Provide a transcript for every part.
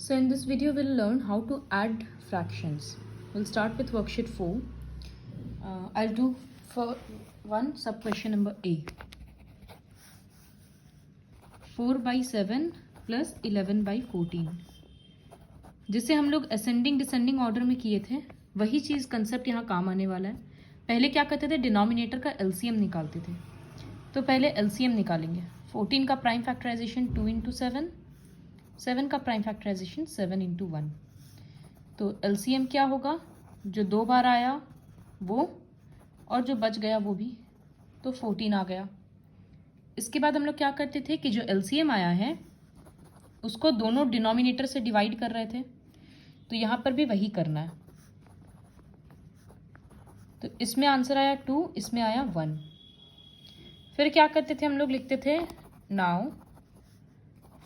So in this video we'll learn how to add fractions. We'll start with worksheet 4. I'll do for one sub question number A. 4 by 7 plus 11 by 14. जिसे हम लोग ascending descending order में किए थे वही चीज़ concept यहाँ काम आने वाला है. पहले क्या करते थे, डिनोमिनेटर का एलसीएम निकालते थे. तो पहले एलसीएम निकालेंगे. 14 का प्राइम फैक्टराइजेशन 2 इंटू 7, 7 का प्राइम फैक्टराइजेशन 7 इंटू 1. तो एलसीएम क्या होगा, जो 2 बार आया वो और जो बच गया वो भी, तो 14 आ गया. इसके बाद हम लोग क्या करते थे कि जो एलसीएम आया है उसको दोनों डिनोमिनेटर से डिवाइड कर रहे थे. तो यहाँ पर भी वही करना है. तो इसमें आंसर आया 2, इसमें आया 1. फिर क्या करते थे हम लोग, लिखते थे नाउ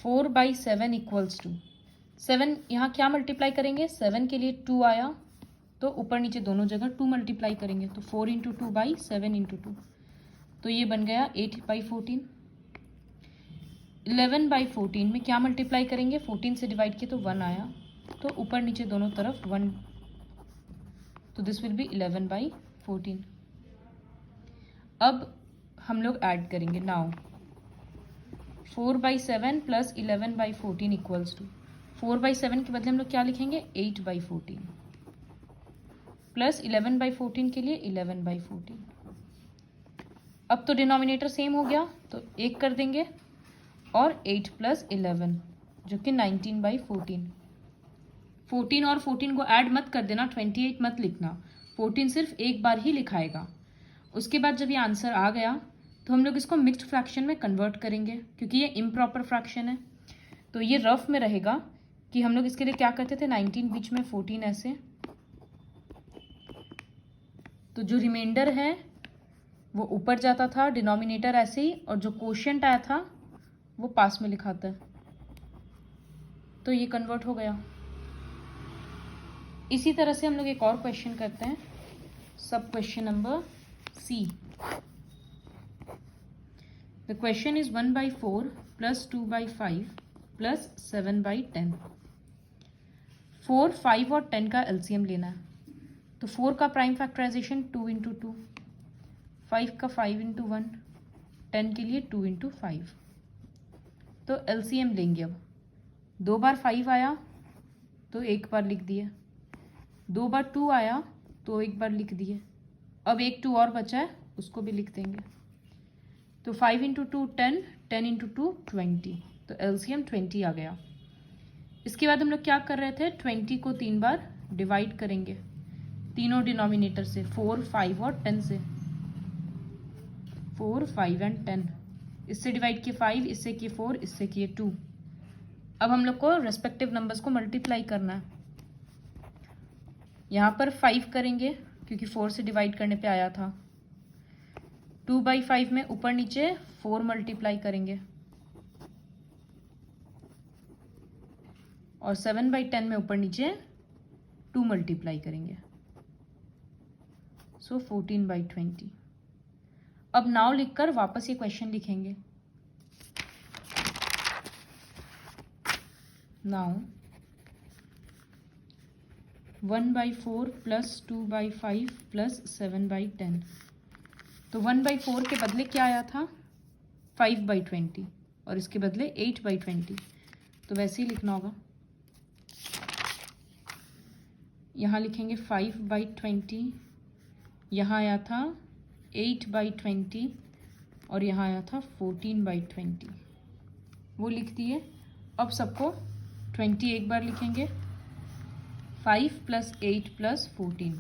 4 बाई 7 इक्वल्स टू 7. यहाँ क्या मल्टीप्लाई करेंगे, 7 के लिए 2 आया तो ऊपर नीचे दोनों जगह 2 मल्टीप्लाई करेंगे. तो 4 इंटू 2 बाई 7 इंटू 2, तो ये बन गया 8 बाई 14. 11 बाई 14 में क्या मल्टीप्लाई करेंगे, 14 से डिवाइड किए तो 1 आया, तो ऊपर नीचे दोनों तरफ 1, तो दिस विल बी 11 बाई 14. अब हम लोग ऐड करेंगे. Now 4 by 7 plus 11 by 14 equals to 4 by 7 के बदले हम लोग क्या लिखेंगे, 8 बाई 14 प्लस 11 बाई 14 के लिए 11 बाई 14. अब तो डिनोमिनेटर सेम हो गया तो एक कर देंगे और 8 प्लस 11 जो कि 19 बाई 14. 14 और 14 को ऐड मत कर देना, 28 मत लिखना. 14 सिर्फ एक बार ही लिखाएगा. उसके बाद जब ये आंसर आ गया तो हम लोग इसको मिक्स्ड फ्रैक्शन में कन्वर्ट करेंगे, क्योंकि ये इम्प्रॉपर फ्रैक्शन है. तो ये रफ में रहेगा कि हम लोग इसके लिए क्या करते थे, 19 बीच में 14 ऐसे, तो जो रिमाइंडर है वो ऊपर जाता था, डिनोमिनेटर ऐसे ही, और जो कोशिएंट आया था वो पास में लिखाता है. तो ये कन्वर्ट हो गया. इसी तरह से हम लोग एक और क्वेश्चन करते हैं, sub question number C. The question is 1 by 4 plus 2 by 5 plus 7 by 10. 4, 5 और 10 का एलसीएम लेना है. तो 4 का प्राइम फैक्टराइजेशन 2 इंटू 2, 5 का 5 इंटू 1, 10 के लिए 2 इंटू 5. तो एलसीएम लेंगे. अब 2 बार 5 आया तो एक बार लिख दिए, 2 बार 2 आया तो एक बार लिख दिए. अब एक 2 और बचा है उसको भी लिख देंगे. तो 5 इंटू 2 10, 10 इंटू 2 20, तो एलसीएम 20 आ गया. इसके बाद हम लोग क्या कर रहे थे, 20 को 3 बार डिवाइड करेंगे तीनों डिनोमिनेटर से, 4, 5 और 10 से. 4, 5 एंड 10, इससे डिवाइड किए 5, इससे किए 4, इससे किए 2. अब हम लोग को रेस्पेक्टिव नंबर्स को मल्टीप्लाई करना है. यहाँ पर 5 करेंगे क्योंकि 4 से डिवाइड करने पे आया था. 2 बाई 5 में ऊपर नीचे 4 मल्टीप्लाई करेंगे, और 7 बाई 10 में ऊपर नीचे 2 मल्टीप्लाई करेंगे, सो 14 बाई 20. अब नाउ लिखकर वापस ये क्वेश्चन लिखेंगे. Now 1 by 4 plus 2 by 5 plus 7 by 10. तो 1 बाई 4 के बदले क्या आया था, 5 बाई 20, और इसके बदले 8 बाई 20, तो वैसे ही लिखना होगा. यहाँ लिखेंगे 5 बाई 20, यहाँ आया था 8 बाई 20, और यहाँ आया था 14 बाई 20, वो लिख दिए. अब सबको 20 एक बार लिखेंगे, 5 प्लस 8 प्लस 14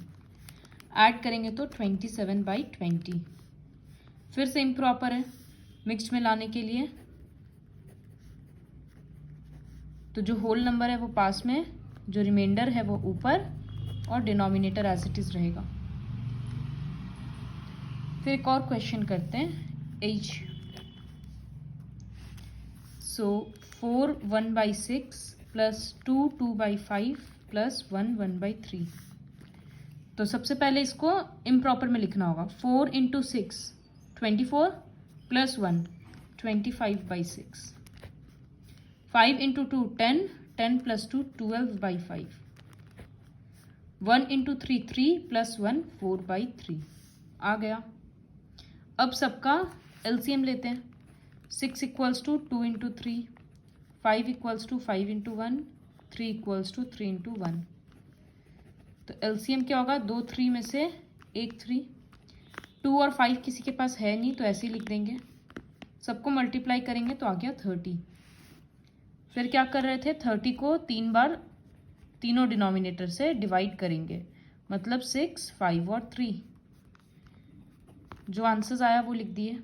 ऐड करेंगे तो 27 बाई 20. फिर से इम्प्रॉपर है मिक्स्ड में लाने के लिए, तो जो होल नंबर है वो पास में, जो रिमाइंडर है वो ऊपर, और डिनोमिनेटर एज इट इज रहेगा. फिर एक और क्वेश्चन करते हैं, H. So 4 1 by 6 plus 2 2 by 5 plus 1 1 by 3. तो सबसे पहले इसको इम्प्रॉपर में लिखना होगा. 4 इंटू 6 24 प्लस 1 25 बाई 6. 5 इंटू 2 10, 10 + 2 12/5. 1 × 3 3 + 1 4/3 आ गया। अब सबका एलसीएम लेते हैं। 6 = 2 × 3, 5 = 5 × 1, 3 = 3 × 1। तो एलसीएम क्या होगा? 2 3 में से एक 3। 2 और 5 किसी के पास है नहीं तो ऐसे ही लिख देंगे। सबको मल्टीप्लाई करेंगे तो आ गया 30। फिर क्या कर रहे थे? 30 को 3 बार तीनों डिनोमिनेटर से डिवाइड करेंगे, मतलब 6, 5 और 3। जो आंसर्स आया वो लिख दिए।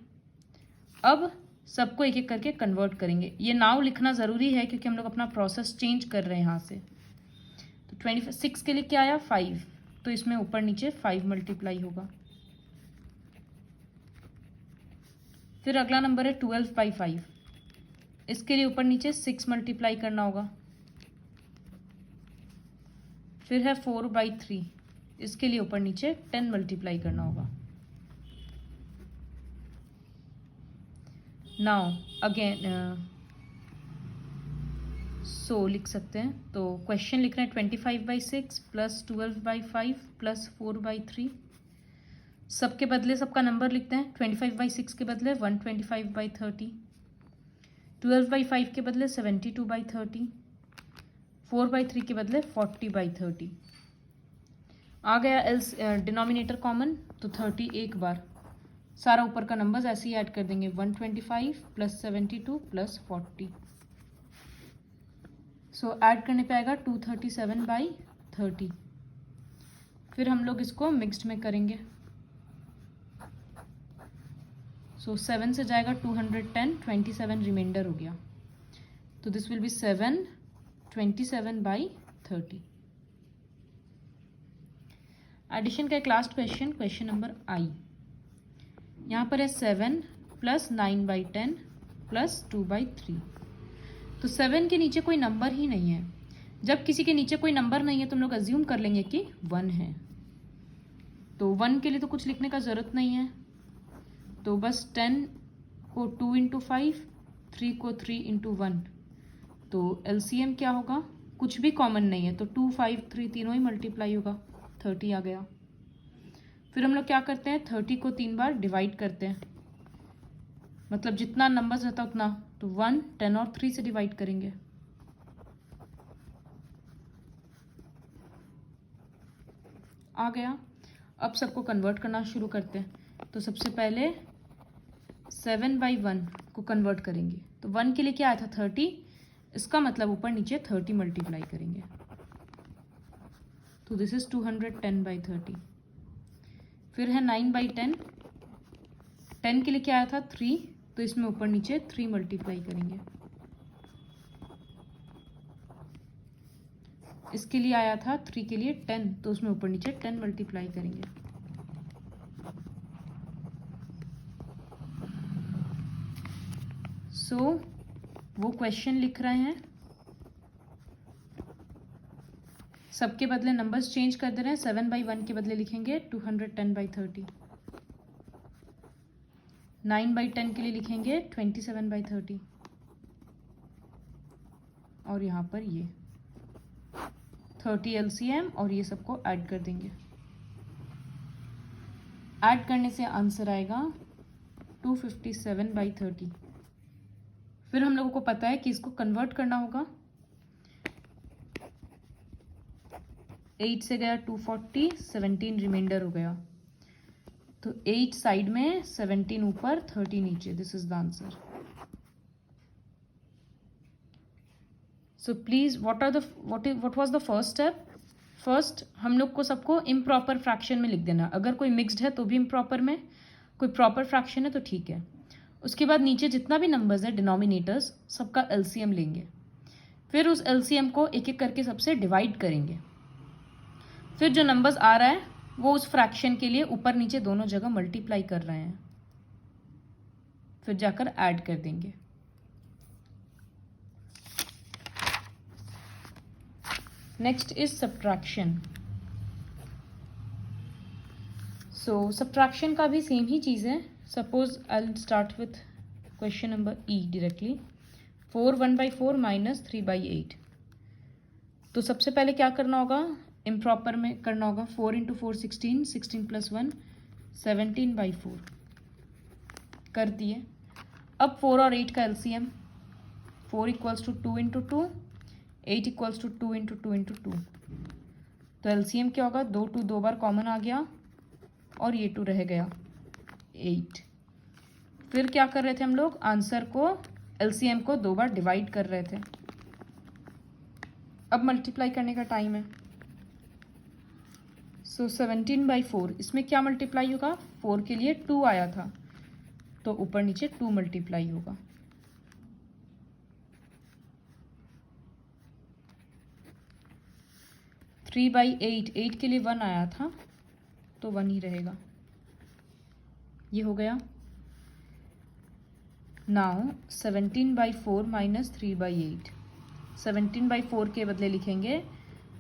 अब सबको एक एक करके कन्वर्ट करेंगे। ये नाउ लिखना ज़रूरी है क्योंकि हम लोग अपना प्रोसेस चेंज कर रहे हैं यहाँ से। तो 26 के लिए क्या आया? 5, तो इसमें ऊपर नीचे 5 मल्टीप्लाई होगा। फिर अगला नंबर है 12/5। इसके लिए ऊपर नीचे 6 मल्टीप्लाई करना होगा। फिर है 4/3। इसके लिए ऊपर नीचे 10 मल्टीप्लाई करना होगा। नाउ अगेन सो लिख सकते हैं। तो क्वेश्चन लिख रहे हैं 25/6 + 12/5 + 4/3। सबके बदले सबका नंबर लिखते हैं। 25/6 के बदले 125/30, 12/5 के बदले 72/30, 4/3 के बदले 40/30। आ गया डिनोमिनेटर कॉमन, तो 30 एक बार। सारा ऊपर का नंबर्स ऐसे ही ऐड कर देंगे। 125 + 72 + 40। सो ऐड करने पे आएगा 237/30। फिर हम लोग इसको मिक्स्ड में करेंगे। सो 7 से जाएगा 210, 27 रिमाइंडर हो गया। तो दिस विल बी 727/30। एडिशन का एक लास्ट क्वेश्चन, क्वेश्चन नंबर आई। यहाँ पर है 7 + 9/10 + 2/3। तो 7 के नीचे कोई नंबर ही नहीं है। जब किसी के नीचे कोई नंबर नहीं है तो हम लोग अज्यूम कर लेंगे कि 1 है। तो 1 के लिए तो कुछ लिखने का ज़रूरत नहीं है। तो बस 10 को 2 × 5, 3 को 3 × 1। तो एलसीएम क्या होगा? कुछ भी कॉमन नहीं है तो 2, 5, 3 तीनों ही मल्टीप्लाई होगा। 30 आ गया। फिर हम लोग क्या करते हैं? 30 को 3 बार डिवाइड करते हैं, मतलब जितना नंबर्स रहता उतना। तो 1, 10 और 3 से डिवाइड करेंगे। आ गया। अब सबको कन्वर्ट करना शुरू करते हैं। तो सबसे पहले 7/1 को कन्वर्ट करेंगे। तो 1 के लिए क्या आया था? 30। इसका मतलब ऊपर नीचे 30 मल्टीप्लाई करेंगे। तो दिस इज 210/30। फिर है 9/10। 10 के लिए क्या आया था? 3। तो इसमें ऊपर नीचे 3 मल्टीप्लाई करेंगे। इसके लिए आया था 3 के लिए 10, तो उसमें ऊपर नीचे 10 मल्टीप्लाई करेंगे। सो वो क्वेश्चन लिख रहे हैं। सबके बदले नंबर्स चेंज कर दे रहे हैं। 7/1 के बदले लिखेंगे 210/30। 9/10 के लिए लिखेंगे 27/30। और यहाँ पर ये 30 एलसीएम और ये सबको ऐड कर देंगे। ऐड करने से आंसर आएगा 257/30। फिर हम लोगों को पता है कि इसको कन्वर्ट करना होगा। 8 से गया 240, 17 रिमाइंडर हो गया। तो 8 साइड में, 17 ऊपर, 30 नीचे। This is the answer. So please what was the first step? First हम लोग को सबको इम्प्रॉपर फ्रैक्शन में लिख देना। अगर कोई मिक्स्ड है तो भी इम्प्रॉपर में, कोई प्रॉपर फ्रैक्शन है तो ठीक है। उसके बाद नीचे जितना भी नंबर्स है डिनोमिनेटर्स, सबका एलसीएम लेंगे। फिर उस एलसीएम को एक एक करके सबसे डिवाइड करेंगे। फिर जो नंबर्स आ रहा है वो उस फ्रैक्शन के लिए ऊपर नीचे दोनों जगह मल्टीप्लाई कर रहे हैं, फिर जाकर ऐड कर देंगे। Next is subtraction. So subtraction का भी सेम ही चीज़ है। Suppose I will start with question number E directly. 4 1/4 - 3/8। तो सबसे पहले क्या करना होगा, इम्प्रॉपर में करना होगा। 4 इंटू 4 16, 16 प्लस 1 17/4 कर दिए। अब 4 और 8 का LCM, 4 equals to 2 into 2, 8 equals to 2 into 2 into 2। तो एलसीएम क्या होगा, 2 2 दो बार कॉमन आ गया और ये 2 रह गया 8। फिर क्या कर रहे थे हम लोग, आंसर को एलसीएम को 2 बार डिवाइड कर रहे थे। अब मल्टीप्लाई करने का टाइम है। सो 17/4, इसमें क्या मल्टीप्लाई होगा, 4 के लिए 2 आया था तो ऊपर नीचे 2 मल्टीप्लाई होगा। थ्री बाई 8 के लिए 1 आया था तो 1 ही रहेगा। ये हो गया। नाउ 17/4 माइनस 3/8, 17/4 के बदले लिखेंगे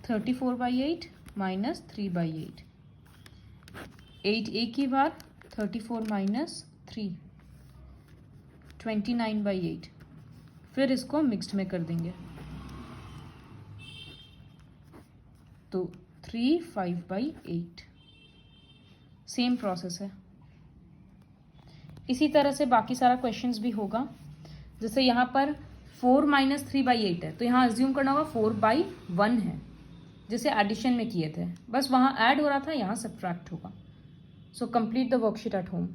34/8 माइनस 3/8। 8 एक ही बार, 34 माइनस 3 29/8। फिर इसको मिक्स्ड में कर देंगे तो 3 5/8। सेम प्रोसेस है। इसी तरह से बाकी सारा क्वेश्चंस भी होगा। जैसे यहाँ पर 4 माइनस 3/8 है तो यहाँ अज्यूम करना होगा 4/1 है, जैसे एडिशन में किए थे, बस वहाँ ऐड हो रहा था, यहाँ सब्ट्रैक्ट होगा। So complete the worksheet at home.